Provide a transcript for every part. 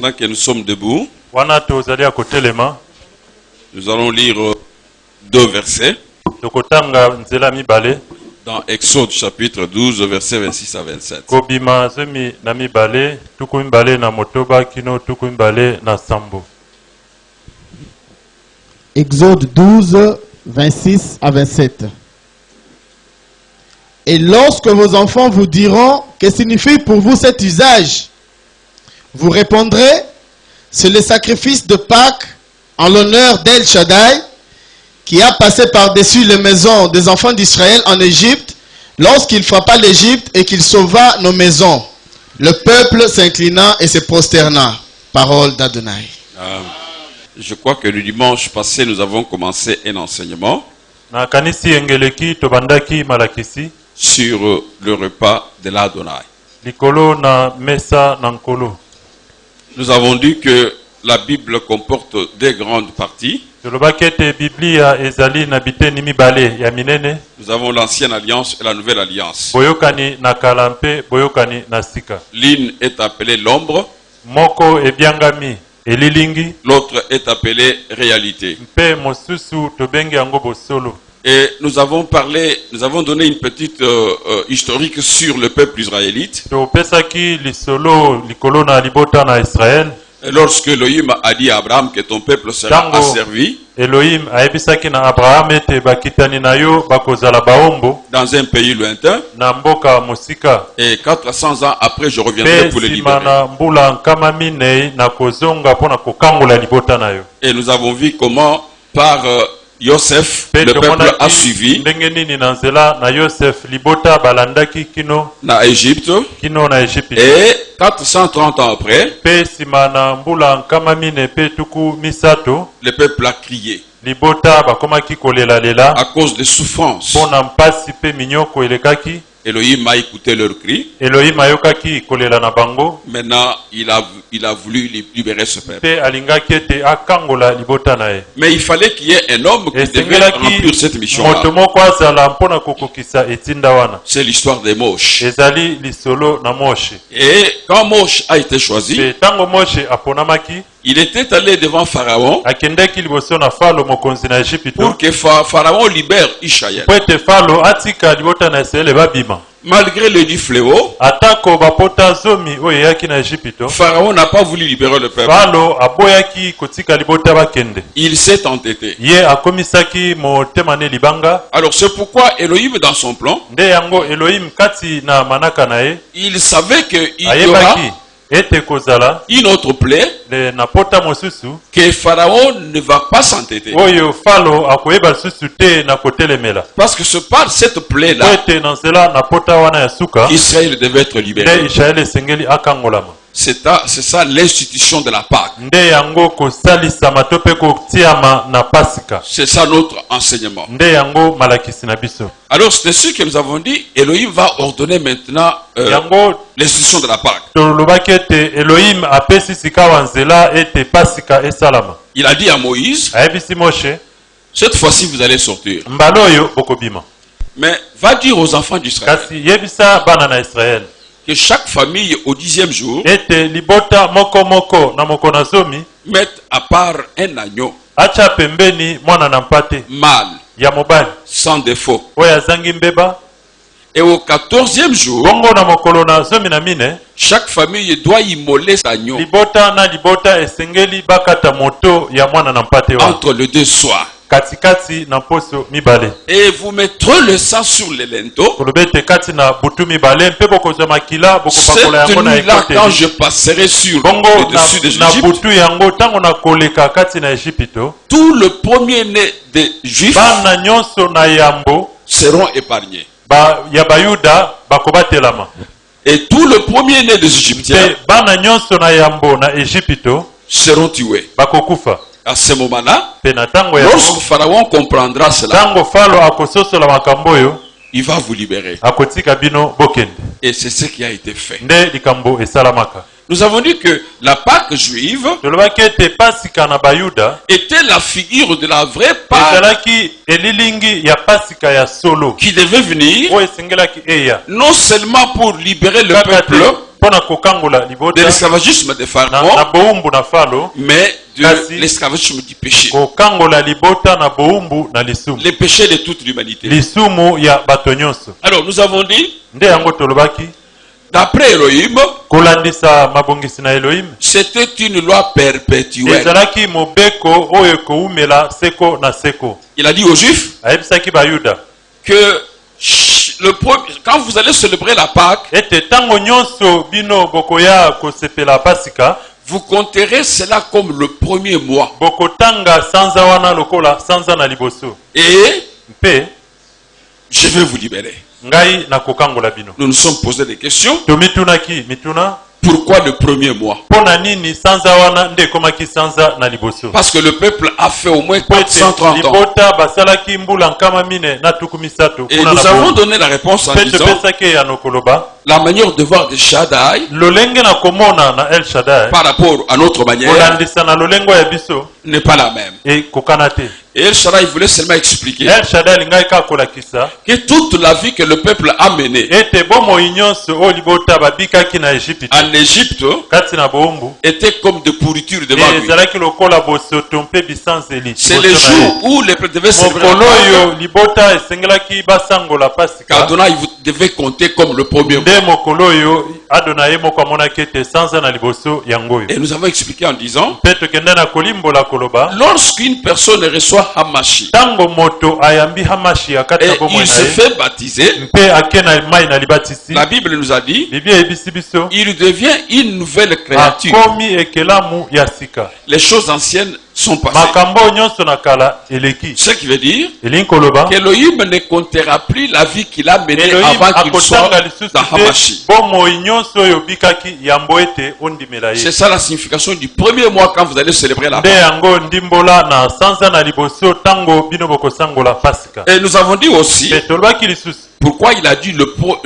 Pendant que nous sommes debout, wana tozali kotelema nous allons lire deux versets tokotanga nzela mibale dans Exode chapitre 12, versets 26 à 27. kobima zomi na mibale tuku mibale na motoba kino tuku mibale na sambo. Exode 12, 26 à 27. Et lorsque vos enfants vous diront que signifie pour vous cet usage, vous répondrez, c'est le sacrifice de Pâques en l'honneur d'El Shaddai qui a passé par-dessus les maisons des enfants d'Israël en Égypte lorsqu'il frappa l'Égypte et qu'il sauva nos maisons. Le peuple s'inclina et se prosterna. Parole d'Adonai. Je crois que le dimanche passé, nous avons commencé un enseignement Na kanisi engeleki tobandaki malakisi sur le repas de l'Adonai. likolo na mesa na nkolo. Nous avons dit que la Bible comporte deux grandes parties. Tolobaki ete biblia ezali na biteni mibale ya minene, Nous avons l'ancienne alliance et la nouvelle alliance. boyokani na kala mpe boyokani na sika. L'une est appelée l'ombre, Moko ebiangami elilingi l'autre est appelée réalité. mpe mosusu tobengi yango bosolo. Et nous avons donné une petite historique sur le peuple israélite. Topesaki lisolo likolo na libota na Israël. Et lorsque Elohim a dit à Abraham que ton peuple sera Tango asservi Elohim ayebisaki na Abraham ete bakitani na yo bakozala baombo dans un pays lointain, na mboka mosika. et 400 ans après, je reviendrai Pe pour les sima libérer. na mbula nkama minei na kozonga mpona kokangola libota na yo. Et nous avons vu comment, par Yosef, Pe le peuple a tomonaki suivi ndenge nini na nzela na Yosef libota balandaki kino na Égypte. na Egypte. Et 430 ans après, Pe sima na mbula nkama mine pe tuku misato le peuple a crié libota bakomaki kolelalela à cause des souffrances. mpona mpasi pe minyoko elekaki. Elohim a écouté leur cri. Elohim ayokaki kolela na bango Maintenant, il a voulu libérer ce peuple. pe alingaki ete akangola libota na ye. Mais il fallait qu'il y ait un homme qui devait Esengelaki remplir cette mission-là. moto moko azala mpona kokokisa etinda wana. C'est l'histoire des Moshe. Ezali lisolo na Moshe. Et quand Moshe a été choisi, Pe tango Moshe aponamaki il était allé devant Pharaon akendeki liboso na Falo mokonzi na Egypte pour que Pharaon libère Israël. po ete Falo atika libota na Israele babima. Malgré le dit fléau, Atako bapota zomi oyo eyaki na Egypte, Pharaon n'a pas voulu libérer le peuple. Falo aboyaki kotika libota bakende. Il s'est entêté. Ye akomisaki motema ne libanga. Alors c'est pourquoi Elohim, dans son plan, Nde yango Elohim kati na manaka na ye il savait qu'il y aura ayebaki ete kozala une autre plaie, le napota mosusu que Pharaon ne va pas s'entêter. oyo Falo akoyeba lisusu te na kotelemela. Parce que c'est par cette Po plaie-là ete na nzela napota wana ya suka qu'Israël devait être nde libéré. Israele esengeli akangolama. C'est ça l'institution de la Pâque. Nde yango kosalisama to mpe kotiama na pasika. C'est ça notre enseignement. Nde yango malakisi na biso. Alors c'est ce que nous avons dit. Elohim va ordonner maintenant Yango l'institution de la Pâque. tolobaki ete Elohim apesi sika wa nzela ete pasika esalama. Il a dit à Moïse, Ayebisi Moshe, cette fois-ci vous allez sortir. mbala oyo bokobima. Mais va dire aux enfants d'Israël Kasi yebisa bana na Israel que chaque famille au 10e jour ete libota moko moko na moko na zomi mette à part un agneau acha pembeni mwana na mpate mâle ya mobali sans défaut. oyo azangi mbeba. Et au 14e jour, Bongo na mokolo na zomi na mine chaque famille doit immoler cet agneau libota na libota esengeli bakata moto ya mwana na mpate wa entre les deux soirs. katikati na poso mibale. Et vous mettrez le sang sur les linteaux. Kolobe ete kati na butu mibale mpe bokozwa makila bokopakola Cette yango na nuit-là, quand ekoteli. je passerai sur Bongo le dessus des na Égyptes, butu yango ntango na koleka kati na Egypte, tout le premier-né des Juifs bana nyonso na yambo seront épargnés. ya bayuda bakobatelama. Et tout le premier-né des Égyptiens Te bana nyonso na yambo na Egypte seront tués. bakokufa. À ce moment-là, Pe na tango ya lorsque Pharaon comprendra cela, tango Falo akososola makambo oyo il va vous libérer. akotika bino bokende. Et c'est ce qui a été fait. Nde likambo esalamaka. Nous avons dit que la Pâque juive Tolobaki ete pasika na bayuda était la figure de la vraie Pâque ezalaki elilingi ya pasika ya solo qui devait venir oyo esengelaki eya non seulement pour libérer le kaka peuple, te pona kokangola de libota l'esclavagisme des na pharaons, boumbu na falo, mais de Kasi. l'esclavagisme du péché. kokangola libota na boumbu na lisumu. Les péchés de toute l'humanité. Lisumu ya bato nyonso. Alors nous avons dit, Nde yango tolobaki d'après Elohim, kolandisa mabongisi na Elohim c'était une loi perpétuelle. ezalaki mobeko oyo koumela seko na seko. Il a dit aux Juifs Ayebisaki bayuda que quand vous allez célébrer la Pâque, ete tango nyonso bino bokoya kosepela pasika vous compterez cela comme le premier mois. bokotanga sanza wana lokola sanza na liboso. Et Mpe je vais vous libérer. ngai na kokangola bino. Nous nous sommes posé des questions. Tomitunaki mituna Pourquoi le premier mois? pona nini sanza wana nde komaki sanza na liboso. Parce que le peuple a fait au moins Po ete 430 ans. libota basalaki mbula nkama mine na tuku misato Et kuna nous na avons bongo. donné la réponse en Mpe disant topesaki ya nokoloba la manière de voir de Shaddai lolenge na komona na El Shaddai par rapport à notre manière kolandisa na lolengo ya biso n'est pas la même. e kokana te. Et El Shaddai voulait seulement expliquer El Shaddai lingai ka kolakisa que toute la vie que le peuple a menée ete bomoi nyonso oyo libota babikaki na Egypte en Égypte kati na boumbu était comme de pourriture devant lui. ezalaki lokola bosoto mpe bisanzeli. C'est le jour où le peuple devait célébrer la mokolo oyo Pâque libota esengelaki basangola pasika qu'Adonai devait compter comme le premier mois. nde mokolo oyo adona ye moko amonaki ete sanza na liboso yango oyo. Et nous avons expliqué en disant, mpe tokende na kolimbola koloba lorsqu'une personne reçoit Hamashi ntango moto ayambi hamashi ya kati et na bomoi il na se ye fait baptiser, mpe ake na mai na libatisi la Bible nous a dit, bibi eyebisi biso il devient une nouvelle créature. akomi ekelamu ya sika. Les choses anciennes sont passées. makambo nyonso na kala eleki. Ce qui veut dire elingi koloba qu'Elohim ne comptera plus la vie qu'il a menée Elohim avant qu'il soit akotanga lisusu dans te Hamashi. bomoi nyonso oyo bikaki yambo ete ondimela C'est ye. ça la signification du premier mois quand vous allez célébrer la nde Pâque. yango ndimbola na sanza na liboso ntango bino bokosangola pasika. Et nous avons dit aussi Mpe tolobaki lisusu pourquoi il a dit le Bon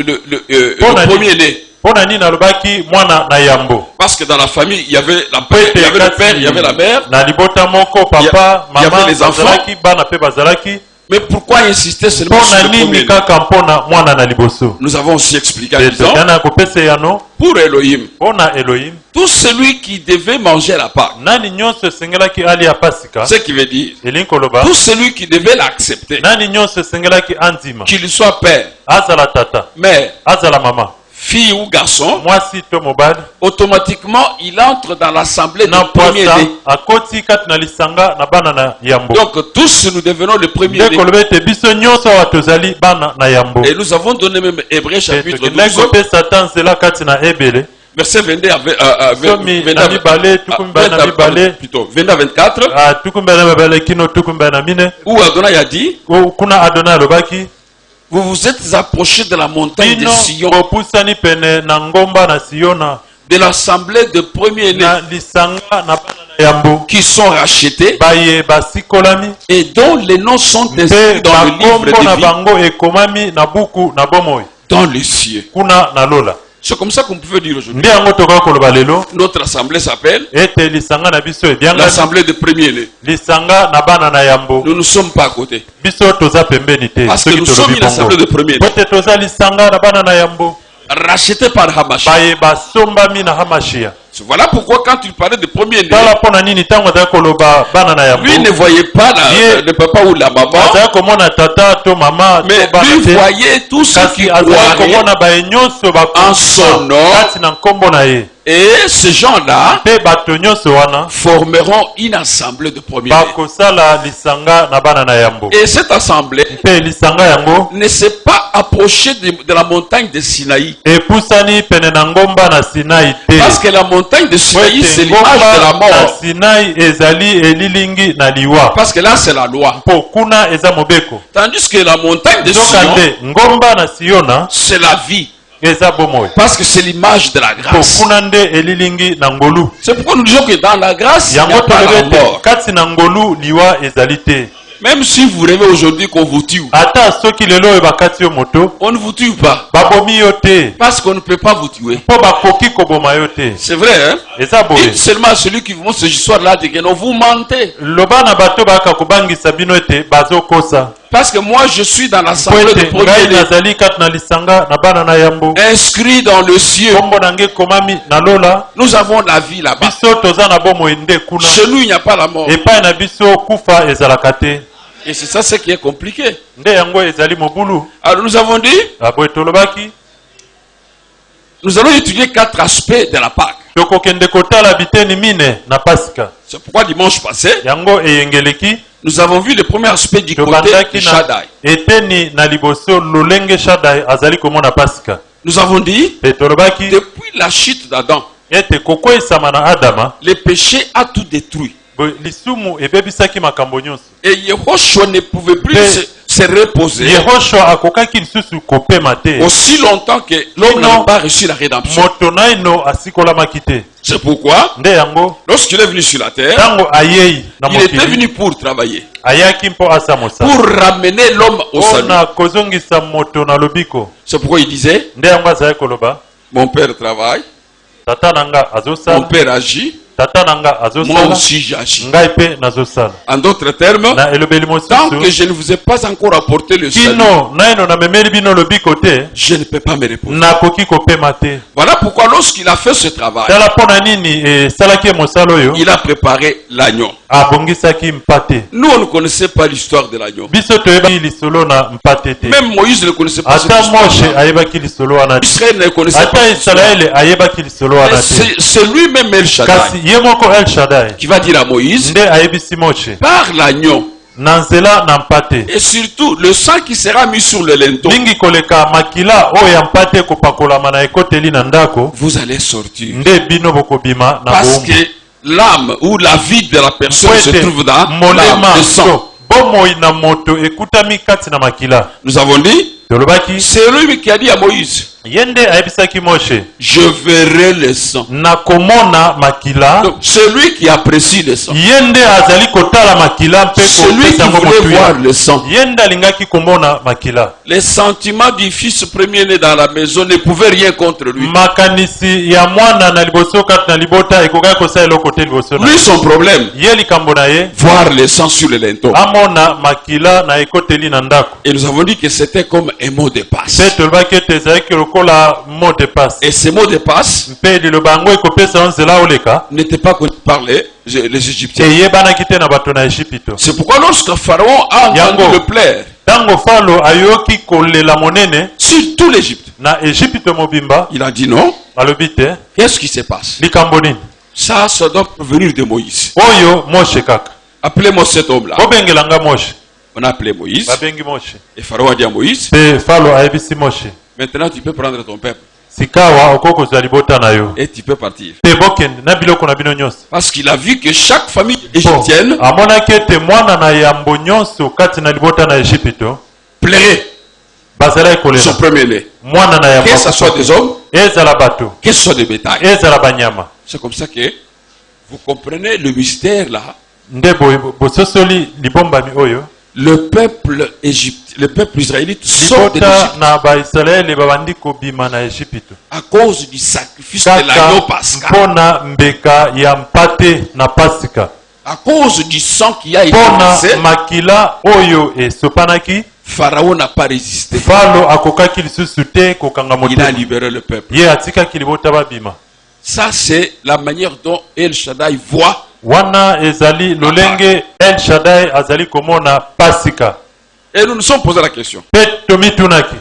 ami. premier-né. mpona nini alobaki mwana na yambo. Parce que dans la famille, il y avait Po ete il y avait le kati père, il y avait la mère. na libota moko papa Il y mama avait les enfants. bazalaki bana mpe bazalaki. Mais pourquoi insister seulement mpona sur le nini premier-né? kaka mpona mwana na liboso. Nous avons aussi expliqué en Mpe disant, tokana kopesa yano pour Elohim, mpona Elohim tout celui qui devait manger la Pâque, nani nyonso esengelaki alia pasika. ce qui veut dire, elingi koloba tout celui qui devait l'accepter, nani nyonso esengelaki andima qu'il soit père, azala tata mère, azala mama fille ou garçon, mwasi to mobali automatiquement il entre dans l'assemblée du na poasa premier-né. akoti kati na lisanga na bana na yambo. Donc tous nous devenons le nde premier-né. koloba ete biso nyonso awa tozali bana na yambo. Et nous avons donné même Hébreux Mpe chapitre tokendaki 12, kopesa ta nzela kati na ebele verset 22 somi na mibale tukumi mbala na mibale plutôt 22 à 24, tukumi mbala na mibale kino tukumi mbala na mine où Adonai a dit, kuna adonai alobaki vous vous êtes approchés de la montagne de bino Sion, bopusani pene na ngomba na siona de l'assemblée de premiers-nés na lisanga na bana na yambo qui sont rachetés baye basikolami et dont les noms sont inscrits mpe dans le livre bakombo na de vie bango ekomami na buku na bomoi dans les cieux. kuna na lola. C'est comme ça qu'on pouvait dire aujourd'hui. nde yango tokoki koloba lelo Notre assemblée s'appelle ete lisanga na biso ebyangami l'assemblée de premiers-nés. lisanga na bana na yambo. Nous ne sommes pas à côté. biso toza pembeni te Parce que soki nous sommes tolobi une assemblée bongo de premiers-nés. po te toza lisanga na bana na yambo Rachetés par Hamashi. baye basombami na hamashia. Voilà pourquoi quand il parlait de premiers-nés, tala mpona nini ntango azali koloba bana na yambo lui ne voyait pas le papa ou la maman, azali komona tata to mama to mais bana lui te voyait tous ceux qui kasi azali croyaient. komona baye nyonso En son nom. kati na nkombo na ye. Et ces gens-là mpe bato nyonso wana formeront une assemblée de premiers-nés. bakosala lisanga na bana na yambo. Et cette assemblée mpe lisanga yango ne s'est pas approchée de la montagne de Sinaï. epusani pene na ngomba na Sinai te. Parce que la montagne de Sinaï, c'est ete l'image de la ngomba na mort. Sinai ezali elilingi na liwa Parce que là, c'est la loi. mpo kuna eza mobeko. Tandis que la montagne de nzoka Sion, nde ngomba na siona c'est la vie. eza bomoi Parce que c'est l'image de la mpo grâce. kuna nde elilingi na ngolu. C'est pourquoi nous disons que dans la grâce, il n'y yango a pas la tolobi ete mort. kati na ngolu liwa ezali te. Même si vous rêvez aujourd'hui qu'on vous tue, ata soki lelo oyo bakati yo moto on ne vous tue pas. babomi yo te Parce qu'on ne peut pas vous tuer. mpo bakoki koboma yo te. C'est vrai, hein? eza boye Dites seulement à celui qui vous montre ce soir-là, que non, vous mentez. loba na bato baka kobangisa bino ete bazokosa. Parce que moi je suis dans l'assemblée de premier nazali kat na lisanga na bana na yambo inscrit dans le ciel. kombo nange komami na lola Nous avons la vie là-bas. biso toza na bomo ende kuna Chez nous il n'y a pas la mort. epai na biso kufa ezalaka te Et c'est ça ce qui est compliqué. nde yango ezali mobulu Alors nous avons dit, aboye tolobaki nous allons étudier 4 aspects de la Pâque. tokokende kotala biteni mine na pasika C'est pourquoi dimanche passé, yango eyengeleki nous avons vu le premier aspect du côté de tobandaki na Shaddai. eteni na liboso lolenge Shaddai azali komona pasika Nous avons dit, pe tolobaki depuis la chute d'Adam, ete kokweyisama na adama le péché a tout détruit. lisumu ebebisaki makambo nyonso Et Yehoshua ne pouvait plus se reposer yehoshua akokaki lisusu kopema te aussi longtemps que l'homme Non. n'a pas reçu la rédemption. moto naino asikolamaki te C'est pourquoi, nde yango lorsqu'il est venu sur la terre, ntango ayei na il était mokili venu pour travailler, ayaki mpo asa mosala pour ramener l'homme au salut. mpona kozongisa moto na lobiko C'est pourquoi il disait, nde yango azali koloba mon père travaille, tata na nga mon azosala père agit, tata na nga moi azosala aussi j'agis. ngai mpe nazosala En d'autres termes, na elobeli tant que mosusu je ne vous ai pas encore apporté le salut, kino naino namemeli bino lobiko te je ne peux pas me reposer. nakoki kopema te Voilà pourquoi lorsqu'il a fait ce travail, tala mpo na nini esalaki mosala oyo il a préparé l'agneau. abongisaki mpate Nous, on ne connaissait pas l'histoire de l'agneau. biso toyebaki lisolo na mpate te Même Moïse ne connaissait pas cette ata histoire. moshe ayebaki lisolo wana te Israël ne connaissait pas ata cette histoire. isalaele ayebaki lisolo Mais wana te c'est lui-même El Shaddai kasi ye moko el shaddai qui va dire à Moïse, nde ayebisi moshe par l'agneau, na nzela na mpate et surtout le sang qui sera mis sur le linteau, mingi koleka makila oyo ya mpate ekopakolama na ekoteli na ndako vous allez sortir. nde bino bokobima na Parce boumbu que l'âme ou la vie de la personne se Kwete trouve dans molema l'âme, le sang. so bomoi na moto ekutami kati na makila Nous avons dit, tolobaki c'est lui qui a dit à Moïse, ye nde ayebisaki moshe je verrai le sang. nakomona makila Donc, c'est lui qui apprécie le sang. ye nde azali kotala makila mpe Celui kopesa qui yango voulait voir motuya le sang. ye nde alingaki komona makila Les sentiments du fils premier-né dans la maison ne pouvaient rien contre lui. makanisi ya mwana na liboso kati na libota ekokaki kosala eloko te liboso na Lui, son problème, ye likambo na ye voir le sang sur le linteau. amona makila na ekoteli na ndako Et nous avons dit que c'était comme un mot de passe. mpe tolobaki ete ezalaki lokola mot de passe Et ce mot de passe mpe liloba yango ekopesa yo nzela oleka n'était pas connu par les Égyptiens. eyebanaki te na bato na ejipito C'est pourquoi lorsque Pharaon a entendu Yango. le plaire ntango falo ayoki kolela monene sur tout l'Égypte, na ejipito mobimba il a dit non. alobi te Qu'est-ce qui se passe? likambo nini Ça doit provenir de Moïse. oyo moshe kaka Appelez-moi cet homme-là. bobengelanga moshe On a appelé Moïse. babengi moshe Et Pharaon a dit à Moïse, mpe falo ayebisi moshe maintenant tu peux prendre ton peuple sikawa okoki kozwa libota na yo et tu peux partir. mpe bokende na biloko na bino nyonso Parce qu'il a vu que chaque famille Po, égyptienne amonaki ete mwana na yambo nyonso kati na libota na ejipito plairait bazalaki son kolela premier-né. mwana na Que ce soit yambo des hommes, ezala bato que ce soit des bétails. ezala banyama C'est comme ça que vous comprenez le mystère là. nde bososoli libombami oyo Le peuple israélite sort de libota l'Égypte na baisraele babandi kobima na ejipito à cause du sacrifice de l'agneau kaka pascal. mpona mbeka ya mpate na pasika À cause du sang qui a été mpona versé, makila oyo esopanaki Pharaon n'a pas résisté. falo akokaki lisusu te kokanga Il a motema libéré le peuple. ye atikaki libota babima Ça, c'est la manière dont El Shaddai voit. wana ezali lolenge el shaddai azali komona pasika Et nous nous sommes posé la question. mpe tomitunaki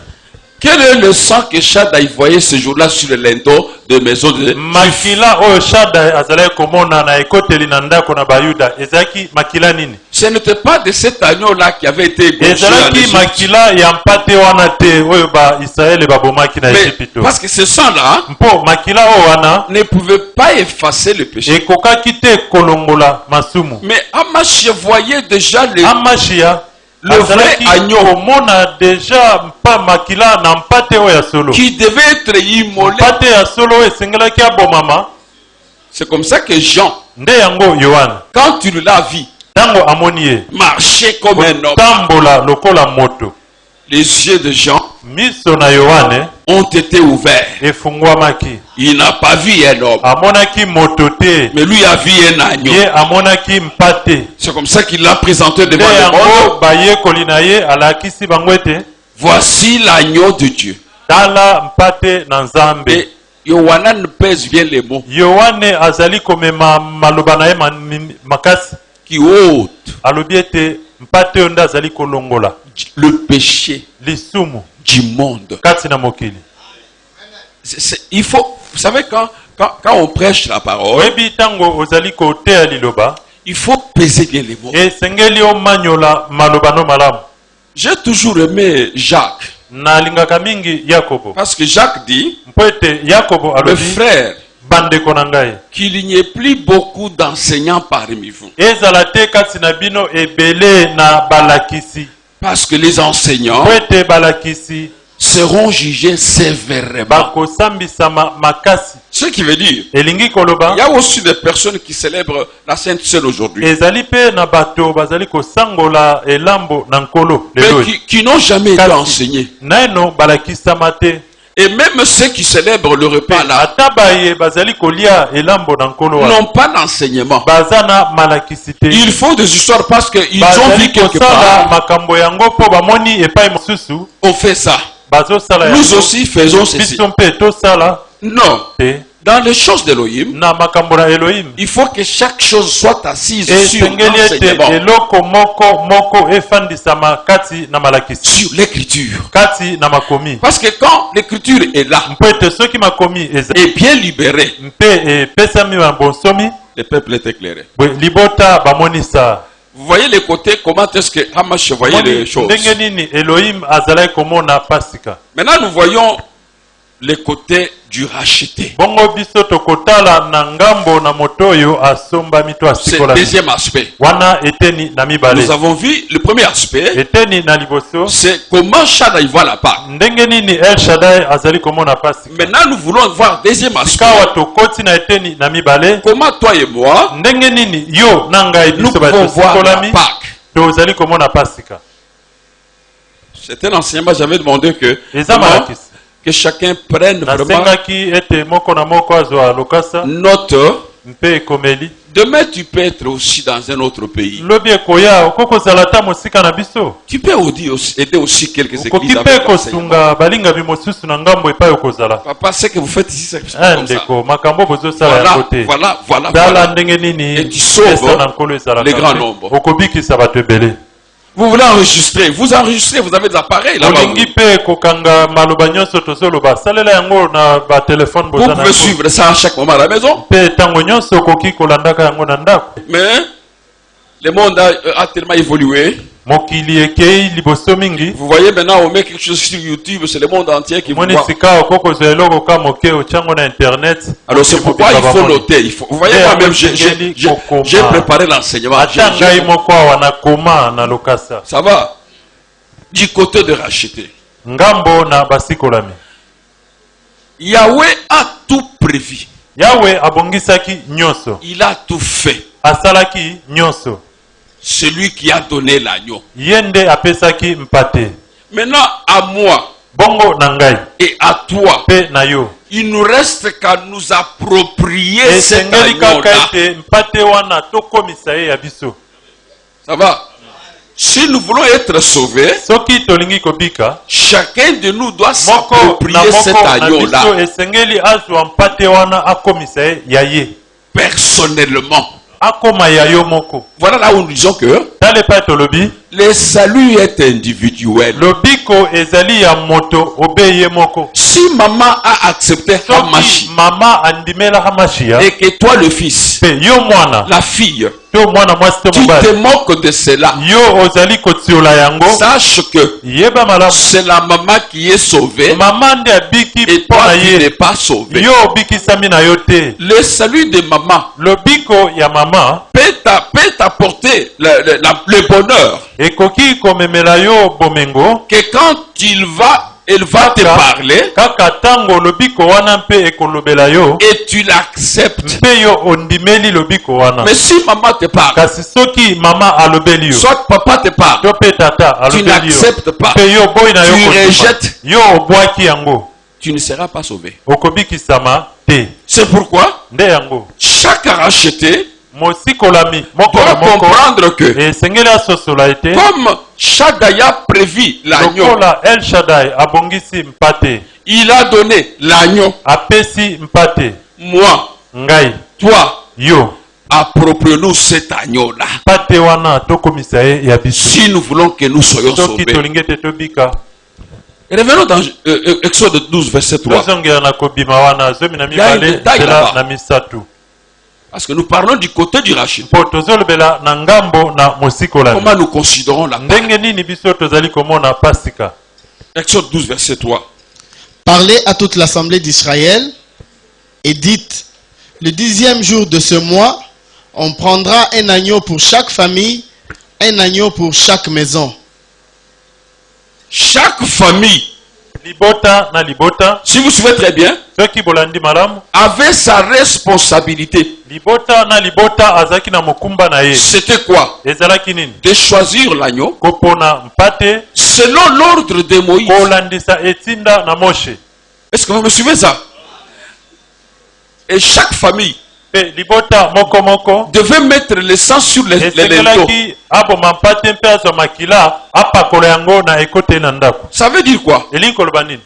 Quel est le sang que Shaddai voyait ce jour-là sur le linteau de maison de makila oyo shaddai azalaki komona na ekoteli na ndako na bayuda ezalaki makila nini Ce n'était pas de cet agneau-là qui avait été égorgé en ezalaki Égypte. makila ya mpate wana te oyo baisraele babomaki na Mais ejipito parce que ce sang-là mpo makila oyo wana ne pouvait pas effacer le péché. ekokaki te kolongola masumu Mais Amash voyait déjà amashiya le vrai azalaki agneau komona deja mpa makila na mpate oyo ya solo qui devait être immolé. mpate ya solo oyo esengelaki abomama C'est comme ça que Jean, nde yango yohane quand il l'a vu, ntango amoni ye marchait comme un homme. tambola lokola moto Les yeux de Jean miso na Yohane ont été ouverts. efungwamaki. Il n'a pas vu un homme, Amonaki motote. mais lui a vu un agneau. Ye amonaki mpate. C'est comme ça qu'il l'a présenté devant Nde le yango monde. baye kolina ye alakisi bango ete Voici l'agneau de Dieu. tala mpate na Nzambe. Et Yohanan pèse bien les mots. Yohane azali komema maloba na ye makasi. Qui ôte Alobi ete mpate oyo nde azali kolongola le péché lisumu du monde. kati na mokili. Il faut, vous savez, quand on prêche la parole, Oyebi tango ozali koteya liloba il faut peser bien les mots. esengeli omanyola maloba no malamu. J'ai toujours aimé Jacques. Nalingaka mingi Yakobo Parce que Jacques dit, mpo ete Yakobo le alobi frère, bandeko na ngai qu'il n'y ait plus beaucoup d'enseignants parmi vous. ezala te kati na bino ebele na balakisi. Parce que les enseignants Mpo ete balakisi seront jugés sévèrement. bakosambisama makasi. Ce qui veut dire, Elingi il koloba y a aussi des personnes qui célèbrent la Sainte Seine aujourd'hui, ezali pe na bato bazali kosangola elambo na nkolo lelo mais qui n'ont jamais été enseignés. naino balakisama te. Et même ceux qui célèbrent le repas là Ata baye bazali kolia elambo na nkolo wana n'ont pas d'enseignement. baza na malakisi te. Il faut des histoires parce qu'ils ont Bazali vu quelque kosala part, makambo yango mpo bamoni epai mosusu on fait ça. bazosala Nous yango. aussi faisons ceci. Biso mpe tosala Non. te Dans les choses d'Elohim, na makambo na Elohim. il faut que chaque chose soit assise sur Esengeli ete l'enseignement, eloko moko efandisama kati na malakisi, sur l'écriture. kati na makomi. Parce que quand l'écriture est là Mpo ete soki makomi et bien libérée, mpe epesami na bonsomi, le peuple est éclairé. libota bamonisa. Vous voyez les côtés, comment est-ce que Hamash voyait les choses. Ndenge nini Elohim azalaki komona pasika. Maintenant, nous voyons les côtés du racheté. Bongo biso tokotala na ngambo na moto oyo asombami to C'est le asikola. deuxième aspect. Wana eteni na mibale. Nous avons vu le premier aspect, Eteni na liboso. c'est comment Shaddai voit la Pâque. Ndenge nini El Shaddai azali komona pasika. Maintenant, nous voulons voir le deuxième aspect. Kawa tokoti na eteni na mibale. Comment toi et moi, Ndenge nini yo na ngai nous biso pouvons voir la basikolami Pâque. tozali komona pasika. C'est un enseignement, j'avais demandé que, Eza comment malakisi. que chacun prenne vraiment Nasengaki ete moko na moko azwa lokasa note. mpe ekomeli. Demain, tu peux être aussi dans un autre pays. Lobi ekoya okokozala ta mosika na biso. Tu peux aider aussi quelques églises Okoki avec mpe l'enseignement. kosunga balinga bimosusu na ngambo epai okozala. Papa, ce que vous faites ici, c'est comme ça. Ndeko makambo bozosala yango te. Voilà. Tala ndenge nini Et tu sauves pesa na nkolo ezalaka les grands te. nombres. Okobikisa bato ebele. Vous voulez enregistrer, vous enregistrez, vous avez des appareils là-bas. Olingi mpe kokanga maloba nyonso tozoloba salela yango na batelefone Vous bozana pouvez suivre ça à chaque moment à la maison. mpe ntango nyonso okoki kolandaka yango na ndako. Mais le monde a tellement évolué. Mokili ekei liboso mingi. Vous voyez maintenant, on met quelque chose sur YouTube, c'est le monde entier qui vous Moni voit. sika okokozwa eloko ka moke otyango na internet. Alors c'est pourquoi il faut noter. Vous voyez, moi-même, j'ai préparé l'enseignement. Ata ngai moko awa na koma na lokasa. Ça va? Du côté de racheter. Ngambo na basikolami. Yahweh a tout prévu. Yahweh abongisaki nyonso. Il a tout fait. Asalaki nyonso. Celui qui a donné l'agneau. Yende apesaki mpate. Maintenant, à moi Bongo na ngai et à toi, pe na yo. il nous reste qu'à nous approprier cet Esengeli kaka agneau-là. ete mpate wana tokomisa ye ya biso. Ça va? Si nous voulons être sauvés, Soki tolingi kobika, chacun de nous doit moko s'approprier cet na agneau-là biso esengeli azwa mpate wana akomisa ye ya ye. personnellement. Akoma ya yo moko. Voilà là où nous disons que Tale pa tolobi, le salut est individuel. lobiko ezali ya moto obeye moko. Si maman a accepté Soki Hamashi mama andimela hamashia, et que toi le fils, pe yo mwana, la fille, to mwana mwasi te tu te mobali. moques de cela, Yo ozali kotiola yango, sache que yeba malamu. c'est la maman qui est sauvée Mama nde abiki et toi pona qui ye. n'es pas sauvé. Yo obikisami na yo te. Le salut de maman Lobiko ya mama peut t'apporter le bonheur ekoki komemela yo bomengo que quand il va elle va te parler kaka tango lobiko wana mpe ekolobela yo et tu l'acceptes. mpe yo ondimeli lobiko wana. Mais si maman te parle, Kasi soki mama alobeli yo soit papa te parle, to pe tata tu alobeli yo n'acceptes pas, mpe yo boyi na yo tu kondima. rejettes, Yo obwaki yango tu ne seras pas sauvé. okobikisama te. C'est pourquoi Nde yango chaque racheté mosikolami moko doit na moko comprendre que esengeli asosola ete comme Shaddai a prévu l'agneau, lokola El Shaddai abongisi mpate il a donné l'agneau. apesi mpate Moi, ngai toi, yo approprions-nous cet agneau-là. mpate wana tokomisa ye ya biso Si nous voulons que nous soyons soki sauvés. tolingi ete tobika. Revenons dans Exode 12, verset 3. tozongela na kobima wana zomi na Il y a un mibale détail nzela là-bas. na misatu Parce que nous parlons du côté du rachid. mpo tozolobela na ngambo na mosikolami Comment nous considérons la Pâque? ndenge nini biso tozali komona pasika. Exode 12, verset 3. Parlez à toute l'assemblée d'Israël et dites, le 10e jour de ce mois, on prendra un agneau pour chaque famille, un agneau pour chaque maison. Chaque famille, Libota na libota si vous suivez très bien, soki bolandi malamu avait sa responsabilité. libota na libota azalaki na mokumba na ye. C'était quoi? Ezalaki nini? De choisir l'agneau Kopona mpate selon l'ordre de Moïse. kolandisa etinda na Moshe. Est-ce que vous me suivez ça? Et chaque famille Pe libota moko moko devait mettre le sang sur les linteaux. esengelaki aboma mpate mpe azwa makila apakola yango na ekote na ndako. Ça veut dire quoi? Elingi koloba nini?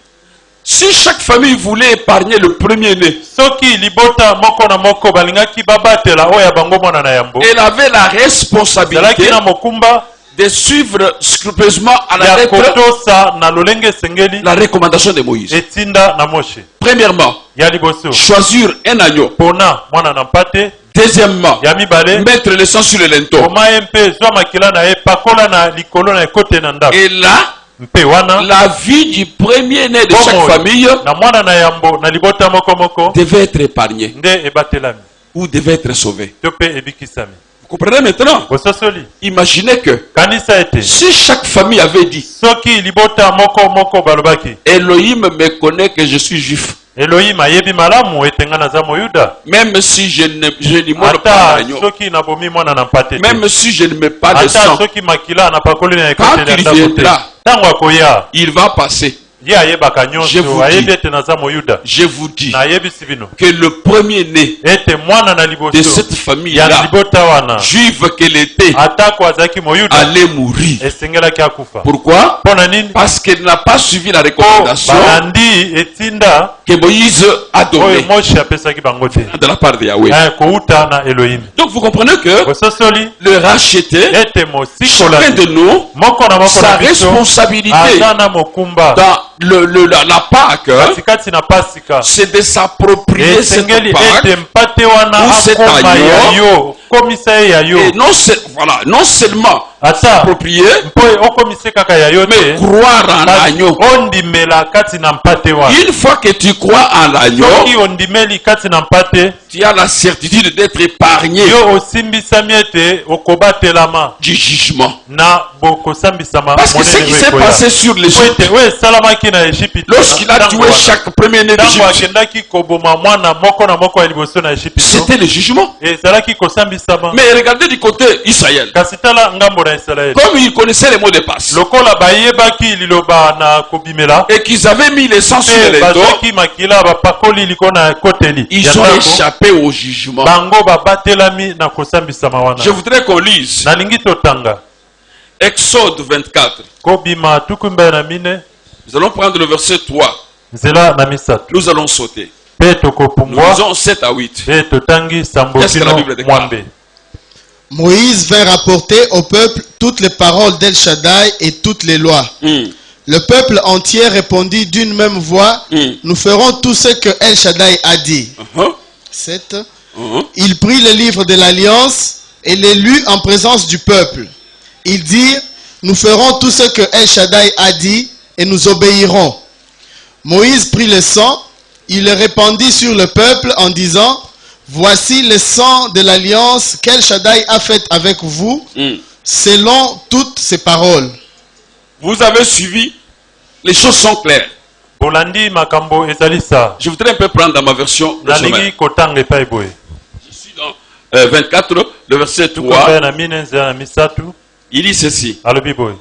Si chaque famille voulait épargner le premier-né, Soki libota moko na moko balingaki babatela oyo ya bango mwana na yambo, elle avait la ezalaki responsabilité na mokumba de suivre scrupuleusement à la ya lettre kotosa na lolenge esengeli la recommandation de Moïse. etinda na Moshe. Premièrement, Ya liboso choisir un agneau. pona mwana na mpate. Deuxièmement, Ya mibale mettre le sang sur le linteau. koma ye mpe zwa makila na ye pakola na likolo na ekote na ndako. Et là, Mpe wana la vie du premier-né de chaque famille na mwana na yambo na libota moko moko devait être épargnée nde ebatelami ou devait être sauvée. to mpe ebikisami. Vous comprenez maintenant? Bososoli Imaginez que kanisa ete si chaque famille avait dit soki libota moko moko balobaki Elohim me connaît que je suis juif, Elohim ayebi malamu ete nga naza moyuda, même si je n'y montre pas ata l'agneau, soki nabomi mwana na mpate te, même si je ne mets pas de ata sang, soki makila napakoli na quand ekote na il ndako te, viendra, ntango akoya il va passer. ye ayebaka Je nyonso, vous ayebi dis. ete naza moyuda. Je vous dis Nayebisi bino que le premier-né ete mwana na de liboso cette ya famille-là, libota wana juive qu'elle était, atako azalaki moyuda allait mourir. esengelaki akufa. Pourquoi? Mpona nini? Parce qu'elle n'a pas suivi la Po recommandation balandi etinda que Moïse a oyo donnée Moshe apesaki bango te, de la part de Yahweh. kouta na Elohim. Donc vous comprenez que Bososoli le racheté, ete chacun mosikolami de nous, moko na moko sa na biso responsabilité aza na mokumba dans la Pâque, katikati na pasika, c'est de s'approprier cette esengeli Pâque. ete mpate wana Ou cet akoma agneau. ya yo komisa ye ya yo, Et non seulement ata s'approprier, mpo okomise kaka ya yo mais te, croire en kasi l'agneau. ondimela kati na mpate wana. Une fois que tu crois en l'agneau, Soki ondimeli kati na mpate, tu as la certitude d'être épargné yo osimbisami ete okobatelama du jugement. na bokosambisama Parce que ce qui s'est passé sur po l'Égypte, ete oyo esalamaki na Ejipito lorsqu'il a tué chaque premier-né ntango d'Égypte, akendaki koboma mwana moko na moko ya liboso na Ejipito, c'était le jugement. ezalaki kosambisama. Mais regardez du côté Israël. Kasi tala ngambo na Israeli, Comme ils connaissaient les mots de passe lokola bayebaki liloba na kobimela et qu'ils avaient mis le sang sur mpe les dos, bazwaki makila bapakoli liko na ekoteli ils ya ont ndako, échappé au jugement. bango babatelami na kosambisama wana. Je voudrais qu'on lise Nalingi totanga Exode 24. kobima tukumba na mine Nous allons prendre le verset 3. nzela na misatu Nous allons sauter. mpe Nous tokopumbwa lisons 7 à 8. mpe totangi sambo Qu'est-ce que la kino Bible déclare? mwambe. Moïse vint rapporter au peuple toutes les paroles d'El Shaddai et toutes les lois. Le peuple entier répondit d'une même voix, nous ferons tout ce que El Shaddai a dit. 7. Il prit le livre de l'Alliance et les lut en présence du peuple. Ils dirent, nous ferons tout ce que El Shaddai a dit et nous obéirons. Moïse prit le sang, il le répandit sur le peuple en disant, voici le sang de l'alliance qu'El Shaddai a faite avec vous, selon toutes ses paroles. Vous avez suivi les choses sont claires. bolandi makambo ezalisa Je voudrais un peu prendre dans ma version de nalingi semaine. kotanga epai boye Je suis dans 24, le verset 3. tukombea na mine nzela na misatu Il dit ceci. alobi boye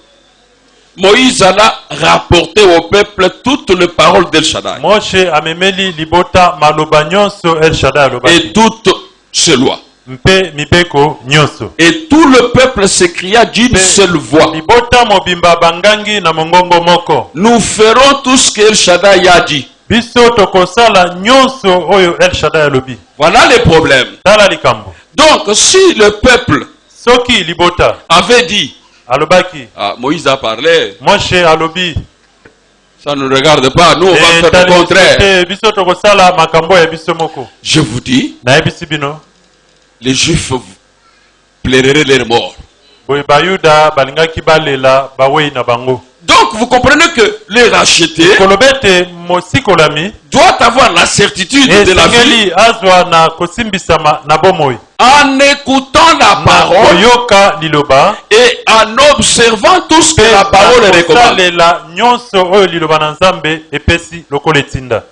Moïse alla rapporter au peuple toutes les paroles d'El Shaddai Moshe amemeli libota maloba nyonso El Shaddai alobaki et toutes ses lois. mpe mibeko nyonso Et tout le peuple s'écria d'une seule voix. libota mobimba bangangi na mongongo moko Nous ferons tout ce qu'El Shaddai a dit. biso tokosala nyonso oyo El Shaddai alobi Voilà les problèmes. tala likambo Donc, si le peuple soki libota avait dit, alobaki ah, Moïse a parlé, Moshe alobi ça ne regarde pas, nous on va faire tali le contraire. te biso tokosala makambo ya biso moko Je vous dis, nayebisi bino les Juifs plaireraient leur mort. boye bayuda balingaki balela bawei na bango Donc, vous comprenez que les rachetés koloba ete mosikolami doivent avoir la certitude de la vie esengeli azwa na kosimbisama na bomoi en écoutant la na parole koyoka liloba et en observant tout ce que la parole recommande. kosalela nyonso oyo liloba na nzambe epesi lokola etinda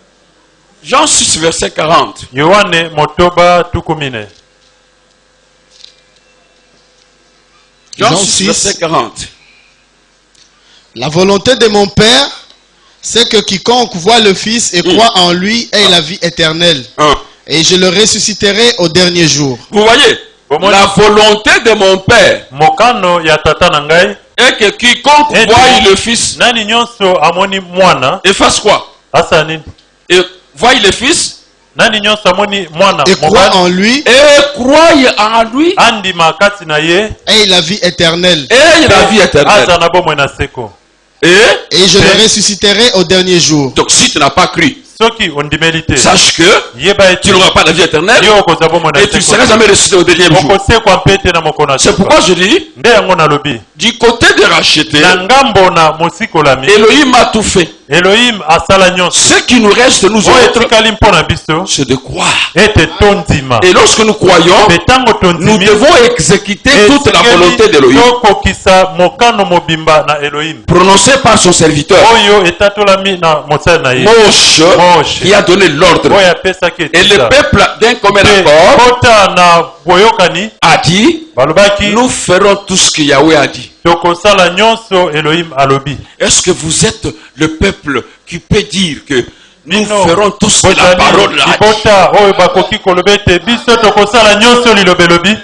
Jean 6, verset 40. yohane motoba tukumine Jean Jean 6, 6. verset 40. La volonté de mon Père, c'est que quiconque voit le Fils et croit en lui ait la vie éternelle. Et je le ressusciterai au dernier jour. Vous voyez, Comment la volonté de mon Père mokano ya tata na ngai est que quiconque Et voit tu- le Fils nani nyonso amoni mwana et fasse quoi? asa nini Et voit le Fils nani nyonso amoni mwana Et croit mobali en lui et croit en lui andima kati na ye ait la vie éternelle. et la vie éternelle. aza na bomoi na seko Et Et je le ressusciterai au dernier jour. donc si tu n'as pas cru, soki ondimeli te sache que yeba tu ete n'auras pas la vie éternelle yo okozwa bomoi na et tu ne seko seras jamais ressuscité au dernier jour. okosekwa mpe te na moko na C'est pourquoi suka je dis, nde yango nalobi du côté des rachetés, na ngambo na mosikolami Elohim a tout fait. elohim asala nyonso Ce qui nous reste, nous oyo autres, etikali mpo na biso c'est de croire. ete tondima Et lorsque nous croyons, mpe ntango nous tondimi devons exécuter toute la volonté d'Elohim, tokokisa mokano mobimba na elohim prononcée par son serviteur, oyo etatolami na mosali na ye Moshe, qui a donné l'ordre. oyo apesaki Et le etisa peuple, d'un commun mpe accord, kota na boyokani a dit, balobaki nous ferons tout ce que Yahweh a dit. tokosala nyonso elohim alobi Est-ce que vous êtes le peuple qui peut dire que nous Bino, ferons tout ce que la bozali parole a dit? libota oyo bakoki koloba ete biso tokosala nyonso liloba elobi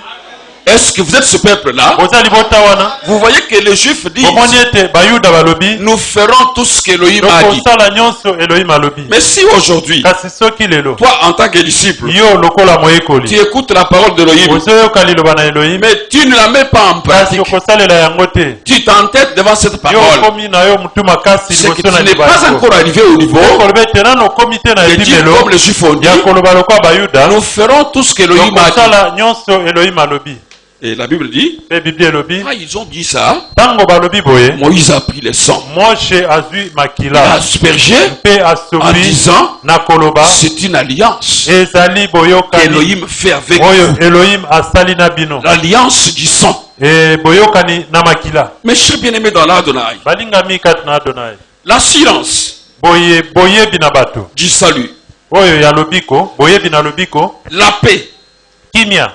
Est-ce que vous êtes ce peuple-là? boza libota wana Vous voyez que les Juifs disent, bomoni ete bayuda balobi nous ferons tout ce qu'Elohim a dit. tokosala nyonso elohim alobi Mais si aujourd'hui, kasi soki lelo toi en tant que disciple, yo lokola tu moyekoli écoutes la parole d'Elohim, ozoyoka liloba na elohim mais tu ne la mets pas en kasi pratique, okosalela yango te tu t'entêtes devant cette yo parole, okomi na yo mutu makasi c'est que liboso na tu n'es liba pas yango encore arrivé au niveau okoloba ete nano okomi te na de dire ebimelo comme les Juifs ont dit, ya koloba lokola bayuda nous ferons tout ce qu'Elohim a dit. tokosala nyonso elohim alobi Et la Bible dit, mpe biblia elobi ah, ils ont dit ça, ntango balobi boye Moïse a pris le sang, moshe azwi il a makila aspergé mpe en asopi disant, na koloba c'est une alliance ezali boyokani qu'Elohim fait avec oyo vous. elohim asali na bino L'alliance du sang. e boyokani na makila Mes chers bien-aimés dans l'Adonai, balingami kati na adonai l'assurance boyebi na bato du salut, oyo ya lobiko boyebi na lobiko la paix kimia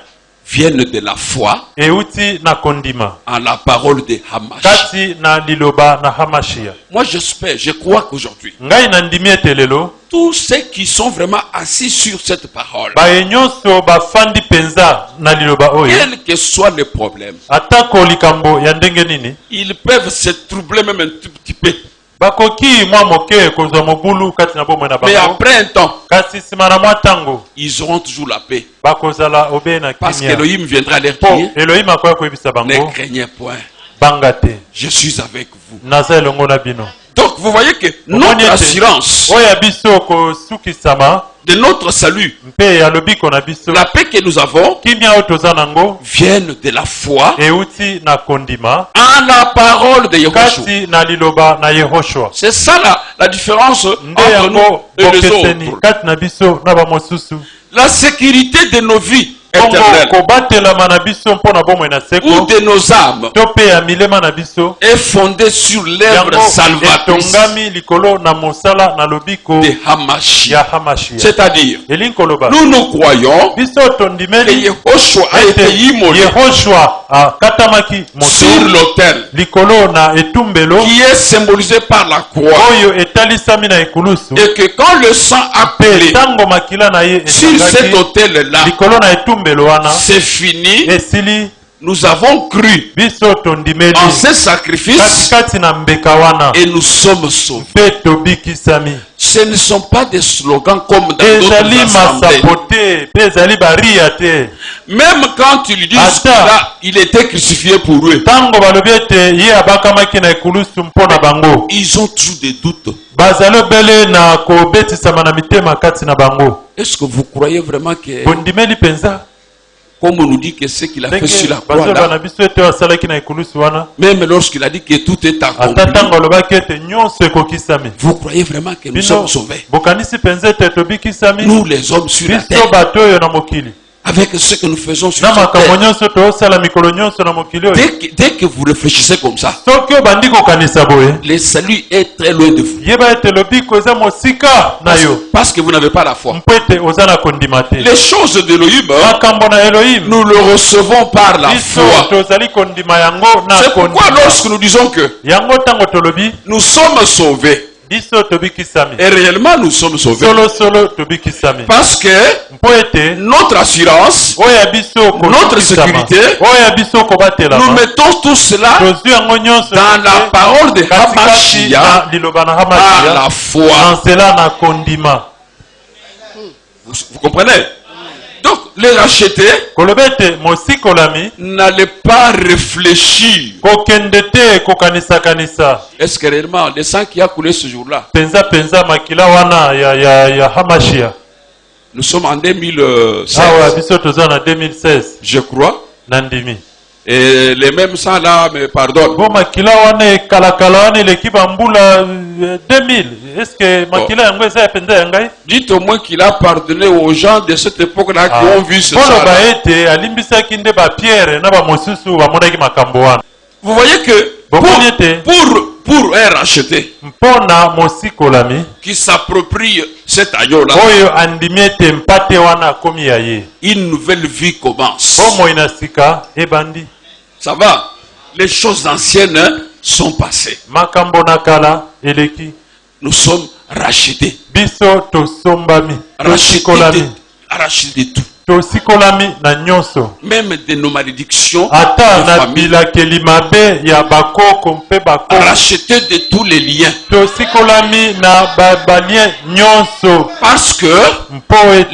viennent de la foi euti na kondima en la parole de Hamash. kati na liloba na hamashia Moi j'espère, je crois qu'aujourd'hui, ngai na ndimi ete lelo tous ceux qui sont vraiment assis sur cette parole, baye nyonso bafandi mpenza na liloba oyo quel que soit le problème, atako likambo ya ndenge nini ils peuvent se troubler même un tout petit peu. bakoki mwa moke kozwa mobulu kati na bomoi na Mais bango après un temps, kasi nsima na mwa ntango ils auront toujours la paix. bakozala obe na Parce kimia qu'Elohim viendra leur mpo dire, elohim akoya koyebisa ne bango craignez point, banga te je suis avec vous. naza elongo na bino Donc vous voyez que Omoni notre ete assurance oyo ya biso kosukisama de notre salut, mpe ya lobiko na biso la paix que nous avons, kimia oyo toza nango viennent de la foi euti na kondima en la parole de Yahushua. kati na liloba na yehoshua C'est ça la différence nde entre yango nous et les bokeseni autres. kati na biso na bamosusu La sécurité de nos vies éternelle ou de nos âmes est fondée sur l'œuvre salvatrice de Hamashia. C'est-à-dire, nous croyons que Yehoshua a été immolé sur l'autel qui est symbolisé par la croix, et que quand le sang a coulé sur cet autel-là, c'est fini. Nous avons cru en ce sacrifice et nous sommes sauvés. Ce ne sont pas des slogans comme dans d'autres assemblées. Même quand ils disent qu'il était crucifié pour eux, ils ont toujours des doutes. Est-ce que vous croyez vraiment que, comme on nous dit que ce qu'il a fait sur la croix là, même lorsqu'il a dit que tout est accompli, vous croyez vraiment que nous sommes sauvés? Nous les hommes sur la terre, avec ce que nous faisons sur la terre, dès que vous réfléchissez comme ça, le salut est très loin de vous. Parce que vous n'avez pas la foi. Les choses d'Elohim, nous le recevons par la foi. C'est pourquoi lorsque nous disons que nous sommes sauvés, et réellement nous sommes sauvés, parce que notre assurance, notre sécurité, nous mettons tout cela dans la parole de Hamashia, par la foi. Vous comprenez? Donc les racheter, n'allez pas réfléchir. Est-ce que réellement le sang qui a coulé ce jour-là, nous sommes en 2016, je crois, et les mêmes sangs là me pardonnent. Dites au moins qu'il a pardonné aux gens de cette époque-là qui ont vu ce sang-là. Vous voyez que pour un racheté qui s'approprie cet agneau-là, une nouvelle vie commence. Ça va? Les choses anciennes sont passées. Nous sommes rachetés. Rachetés de tout. Même de nos malédictions, rachetés de tous les liens. Parce que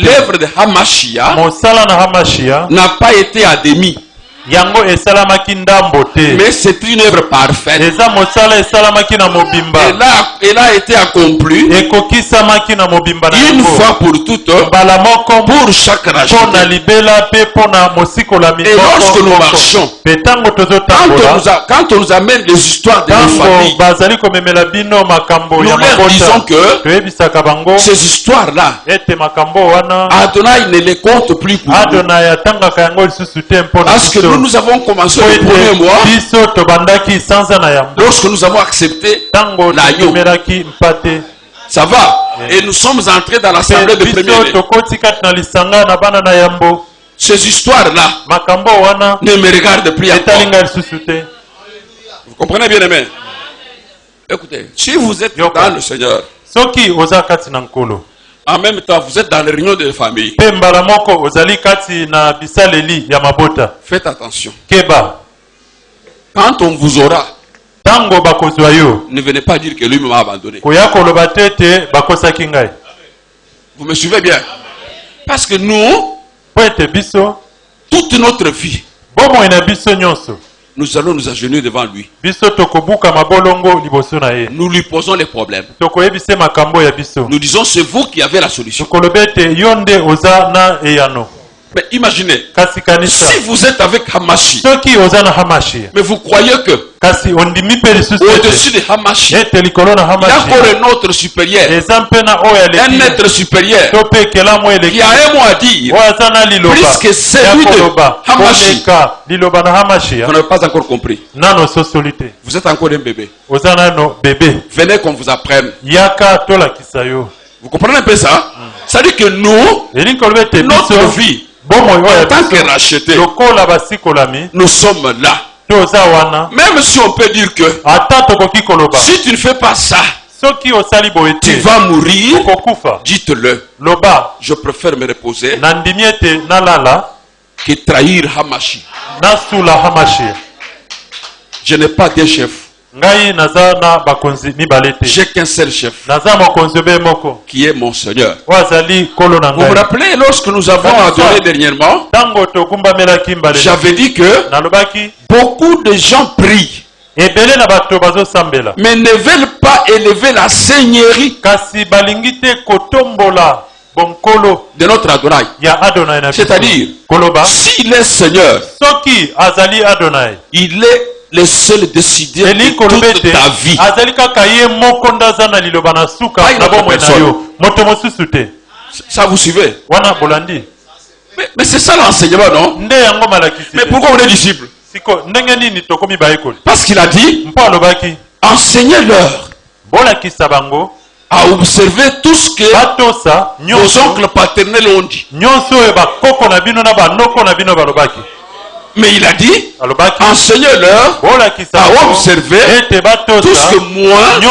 l'œuvre de Hamashia n'a pas été à demi. Mais c'est une œuvre parfaite. Elle a été accomplie une fois pour toutes, pour chaque racheté. Et lorsque nous marchons, quand on nous amène les histoires de nos familles, nous leur disons que ces histoires-là, Adonai ne les compte plus pour nous. Parce que nous avons commencé le premier mois lorsque nous avons accepté l'agneau. Ça va? Et nous sommes entrés dans l'assemblée de premier. Ces histoires-là ne me regardent plus encore. Vous comprenez bien, aimé? Écoutez, si vous êtes dans le Seigneur, en même temps, vous êtes dans les réunions de famille. Faites attention. Quand on vous aura, ne venez pas dire que lui m'a abandonné. Vous me suivez bien? Parce que nous, toute notre vie, nous allons nous agenouiller devant lui. Nous lui posons les problèmes. Nous disons, c'est vous qui avez la solution. Mais imaginez, si vous êtes avec Hamashi, mais vous croyez que au-dessus de Hamashi, il y a encore un autre supérieur, un être supérieur, qui a un mot à dire, plus que celui de Hamashi. Vous n'avez pas encore compris. Vous êtes encore un bébé. Venez qu'on vous apprenne. Vous comprenez un peu ça? Ça dit que nous, notre vie, en tant que rachetés, nous sommes là. Même si on peut dire que si tu ne fais pas ça, tu vas mourir, dites-le. Je préfère me reposer que trahir Hamashi. Je n'ai pas de chef. J'ai qu'un seul chef qui est mon Seigneur. Vous vous rappelez lorsque nous avons adoré dernièrement, j'avais dit que beaucoup de gens prient mais ne veulent pas élever la seigneurie de notre Adonai. C'est-à-dire, s'il est Seigneur, il est le seul décideur de toute ta vie. Ça vous suivez? Mais c'est ça l'enseignement, non? Mais pourquoi on est disciple? Parce qu'il a dit, enseignez-leur à observer tout ce que vos oncles paternels ont dit. Mais il a dit, enseignez-leur à observer tout ce que moi, je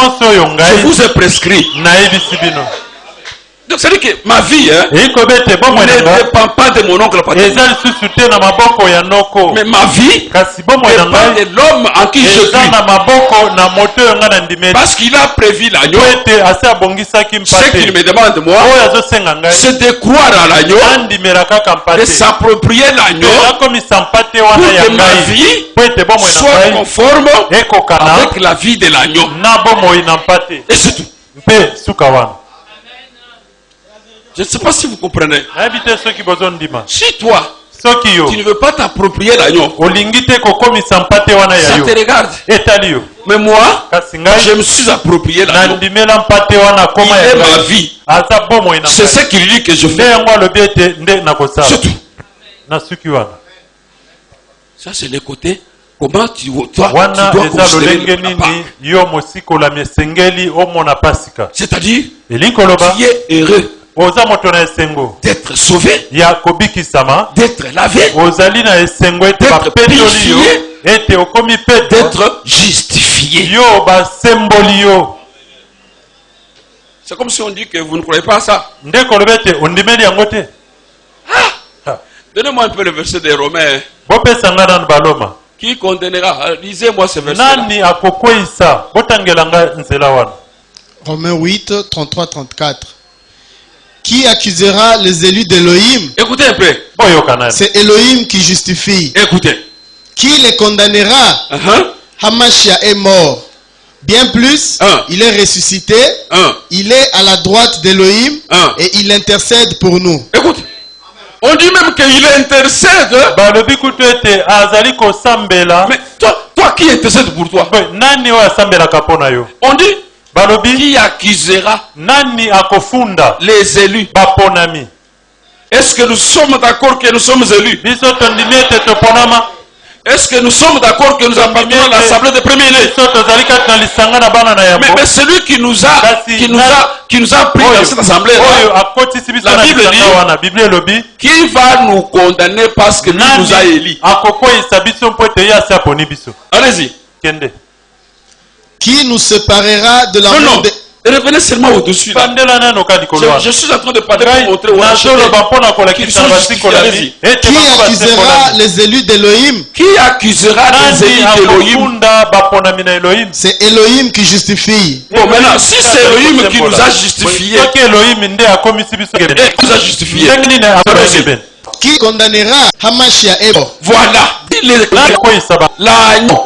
vous ai prescrit. Donc, c'est-à-dire que ma vie ne dépend pas de mon oncle paternel. Mais ma vie dépend de l'homme en qui je vis. Parce qu'il a prévu l'agneau. Ce qu'il me demande de moi, c'est de croire à l'agneau, de s'approprier l'agneau, pour que ma vie soit conforme avec la vie de l'agneau. Et c'est tout. Je ne sais pas si vous comprenez. Si toi, tu ne veux pas t'approprier l'agneau, ça te regarde. Mais moi, je me suis approprié l'agneau. Il est ma vie. C'est ce qu'il dit que je fais. C'est tout. Ça, c'est le côté. Comment tu dois considérer la Pâque. C'est-à-dire, tu es heureux d'être sauvé, d'être lavé, d'être purifié, d'être justifié. C'est comme si on dit que vous ne croyez pas à ça. Donnez-moi un peu le verset des Romains. Qui condamnera? Lisez-moi ce verset. Romains 8, 33-34. Qui accusera les élus d'Élohim? Écoutez un peu. C'est Élohim qui justifie. Écoutez. Qui les condamnera? Hamashia est mort. Bien plus, il est ressuscité. Il est à la droite d'Élohim et il intercède pour nous. Écoute. On dit même qu'il intercède. Mais toi qui intercède pour toi? On dit qui accusera les élus? Est-ce que nous sommes d'accord que nous sommes élus? Est-ce que nous sommes d'accord que nous appartenons à l'assemblée des premiers-nés? Mais celui qui nous a pris dans cette assemblée, la Bible dit, qui va nous condamner parce que lui nous a élus? Allez-y. Qui nous séparera de l'amour de... Revenez seulement au-dessus. Je suis en train de parler pour montrer aux rachetés qu'ils sont justifiés. Qui accusera les élus d'Élohim? Qui accusera les élus d'Élohim? C'est Élohim qui justifie. Bon, maintenant, si c'est Élohim qui nous a justifiés, nous a justifiés, qui condamnera Hamashia est mort? voilà. L'agneau